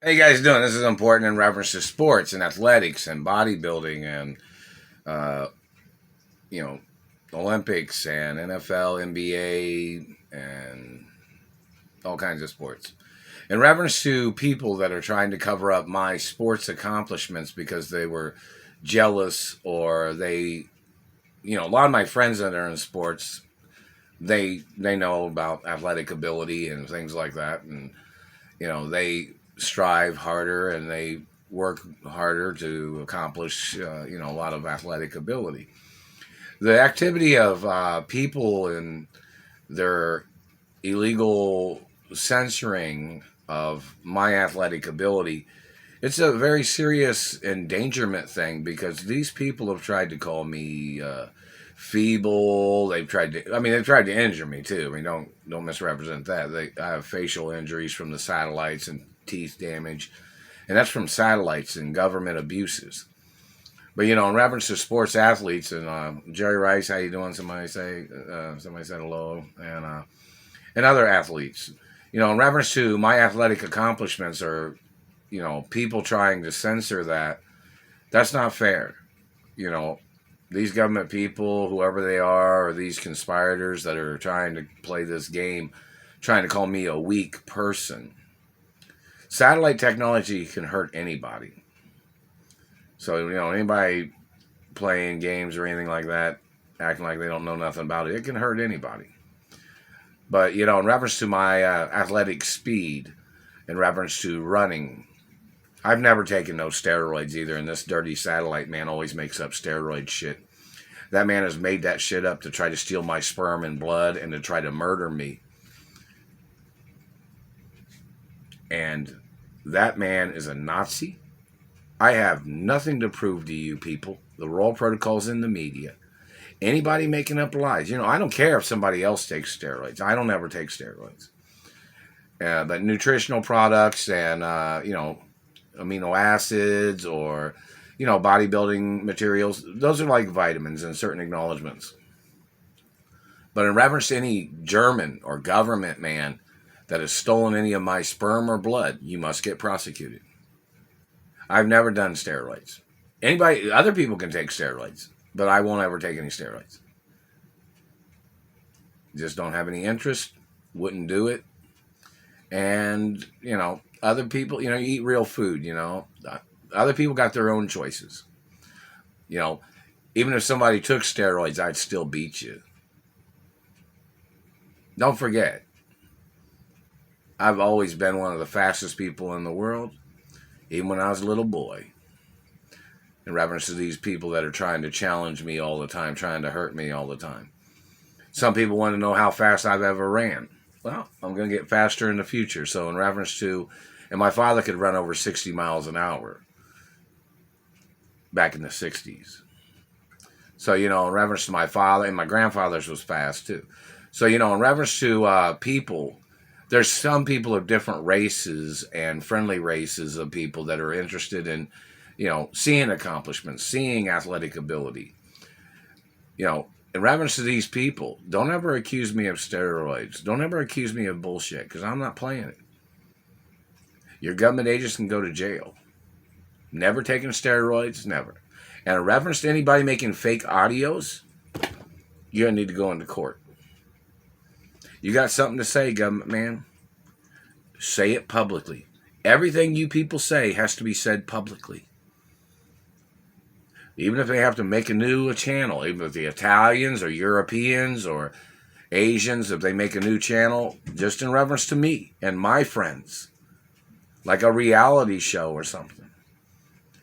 How you guys doing? This is important in reference to sports and athletics and bodybuilding and uh, you know Olympics and NFL, NBA, and all kinds of sports. In reference to people that are trying to cover up my sports accomplishments because they were jealous or a lot of my friends that are in sports, they know about athletic ability and things like that, and they strive harder and they work harder to accomplish a lot of athletic ability. The activity of people and their illegal censoring of my athletic ability, it's a very serious endangerment thing because these people have tried to call me feeble. They've tried to injure me too. I mean, don't misrepresent that. I have facial injuries from the satellites and teeth damage, and that's from satellites and government abuses. But in reference to sports athletes and Jerry Rice, how you doing? Somebody said hello, and other athletes. In reference to my athletic accomplishments, or people trying to censor that, that's not fair. You know, these government people, whoever they are, or these conspirators that are trying to play this game, trying to call me a weak person. Satellite technology can hurt anybody. So, anybody playing games or anything like that, acting like they don't know nothing about it, it can hurt anybody. But, in reference to my athletic speed, in reference to running, I've never taken no steroids either, and this dirty satellite man always makes up steroid shit. That man has made that shit up to try to steal my sperm and blood and to try to murder me. And that man is a Nazi. I have nothing to prove to you people. The Royal Protocol's in the media. Anybody making up lies. I don't care if somebody else takes steroids. I don't ever take steroids. But nutritional products and, amino acids or, bodybuilding materials, those are like vitamins and certain acknowledgments. But in reference to any German or government man that has stolen any of my sperm or blood, you must get prosecuted. I've never done steroids. Other people can take steroids, but I won't ever take any steroids. Just don't have any interest, wouldn't do it. And, other people, you eat real food, Other people got their own choices. Even if somebody took steroids, I'd still beat you. Don't forget, I've always been one of the fastest people in the world, even when I was a little boy. In reference to these people that are trying to challenge me all the time, trying to hurt me all the time. Some people want to know how fast I've ever ran. Well, I'm going to get faster in the future. So in reference to, and my father could run over 60 miles an hour back in the 60s. So, in reference to my father, and my grandfather's was fast too. So, in reference to people, there's some people of different races and friendly races of people that are interested in, seeing accomplishments, seeing athletic ability. In reference to these people, don't ever accuse me of steroids. Don't ever accuse me of bullshit, because I'm not playing it. Your government agents can go to jail. Never taken steroids, never. And in reference to anybody making fake audios, you're going to need to go into court. You got something to say, government man? Say it publicly. Everything you people say has to be said publicly. Even if they have to make a new channel, even if the Italians or Europeans or Asians, if they make a new channel, just in reference to me and my friends, like a reality show or something.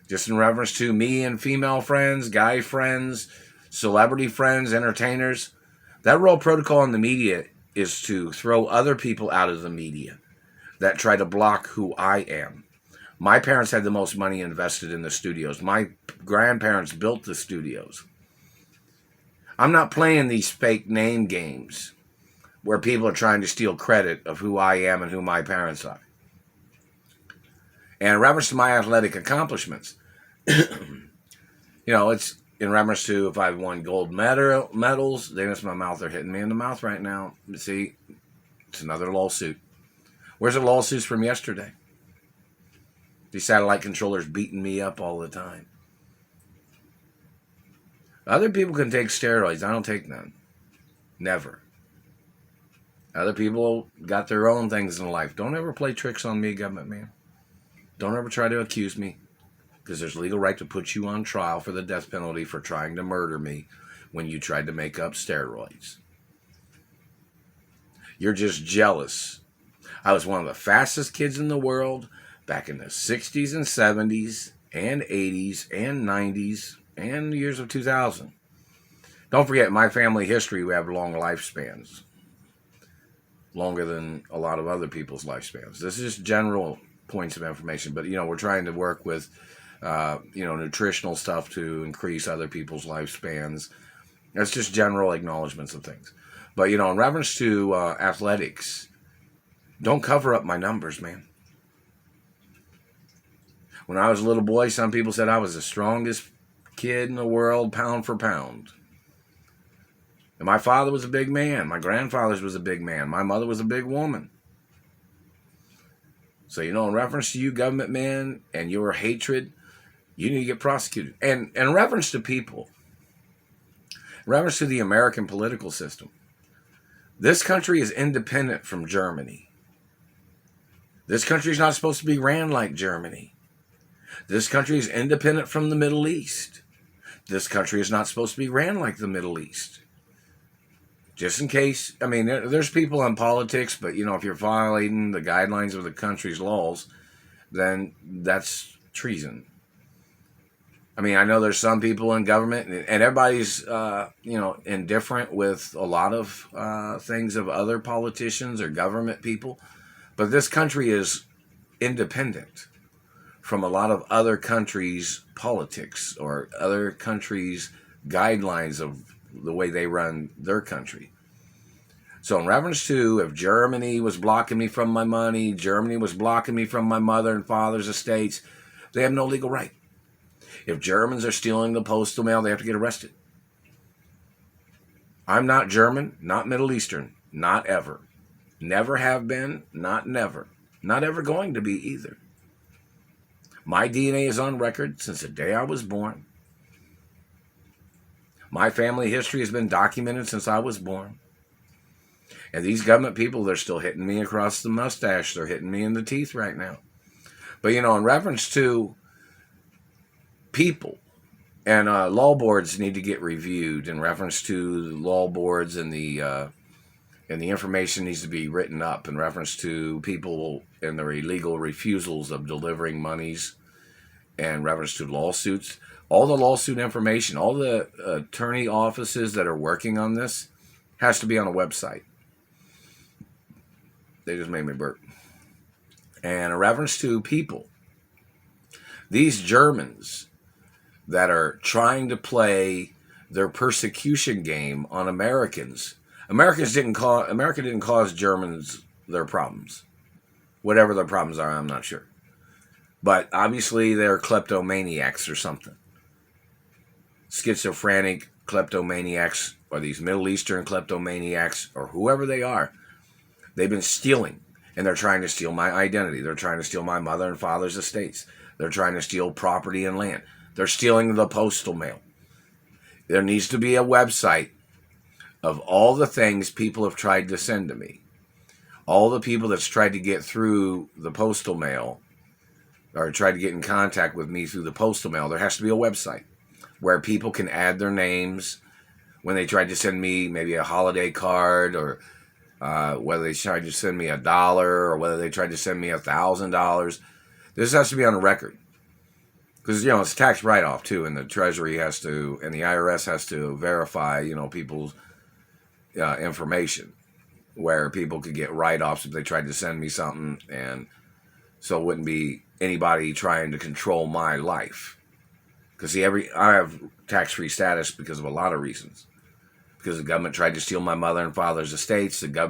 Just in reference to me and female friends, guy friends, celebrity friends, entertainers. That Royal Protocol in the media is to throw other people out of the media that try to block who I am. My parents had the most money invested in the studios. My grandparents built the studios. I'm not playing these fake name games where people are trying to steal credit of who I am and who my parents are. And in reference to my athletic accomplishments, it's in reference to if I've won gold medals, then it's my mouth. They're hitting me in the mouth right now. See, it's another lawsuit. Where's the lawsuits from yesterday? These satellite controllers beating me up all the time. Other people can take steroids. I don't take none. Never. Other people got their own things in life. Don't ever play tricks on me, government man. Don't ever try to accuse me, because there's legal right to put you on trial for the death penalty for trying to murder me when you tried to make up steroids. You're just jealous. I was one of the fastest kids in the world back in the 60s and 70s and 80s and 90s and the years of 2000. Don't forget, my family history, we have long lifespans. Longer than a lot of other people's lifespans. This is just general points of information, but we're trying to work with nutritional stuff to increase other people's lifespans. That's just general acknowledgments of things. But in reference to athletics, don't cover up my numbers, man. When I was a little boy, some people said I was the strongest kid in the world, pound for pound. And my father was a big man. My grandfather was a big man. My mother was a big woman. So, in reference to you, government man, and your hatred, you need to get prosecuted. And in reference to people, in reference to the American political system, this country is independent from Germany. This country is not supposed to be ran like Germany. This country is independent from the Middle East. This country is not supposed to be ran like the Middle East. Just in case, there's people in politics, but, if you're violating the guidelines of the country's laws, then that's treason. I know there's some people in government, and everybody's, indifferent with a lot of things of other politicians or government people. But this country is independent from a lot of other countries' politics or other countries' guidelines of the way they run their country. So in reference to if Germany was blocking me from my money, Germany was blocking me from my mother and father's estates, they have no legal right. If Germans are stealing the postal mail, they have to get arrested. I'm not German, not Middle Eastern, not ever. Never have been, not never. Not ever going to be either. My DNA is on record since the day I was born. My family history has been documented since I was born. And these government people, they're still hitting me across the mustache. They're hitting me in the teeth right now. But, in reference to people, and law boards need to get reviewed in reference to the law boards, and the information needs to be written up in reference to people and their illegal refusals of delivering monies, and reference to lawsuits. All the lawsuit information, all the attorney offices that are working on this has to be on a website. They just made me burp. And in reference to people, these Germans that are trying to play their persecution game on Americans. America didn't cause Germans their problems. Whatever their problems are, I'm not sure. But obviously they're kleptomaniacs or something. Schizophrenic kleptomaniacs, or these Middle Eastern kleptomaniacs, or whoever they are. They've been stealing, and they're trying to steal my identity. They're trying to steal my mother and father's estates. They're trying to steal property and land. They're stealing the postal mail. There needs to be a website of all the things people have tried to send to me. All the people that's tried to get through the postal mail, or tried to get in contact with me through the postal mail. There has to be a website where people can add their names when they tried to send me maybe a holiday card, or whether they tried to send me $1, or whether they tried to send me $1,000. This has to be on a record. Because, it's tax write-off, too, and the Treasury has to, and the IRS has to verify, people's information, where people could get write-offs if they tried to send me something, and so it wouldn't be anybody trying to control my life. Because, see, I have tax-free status because of a lot of reasons. Because the government tried to steal my mother and father's estates. The government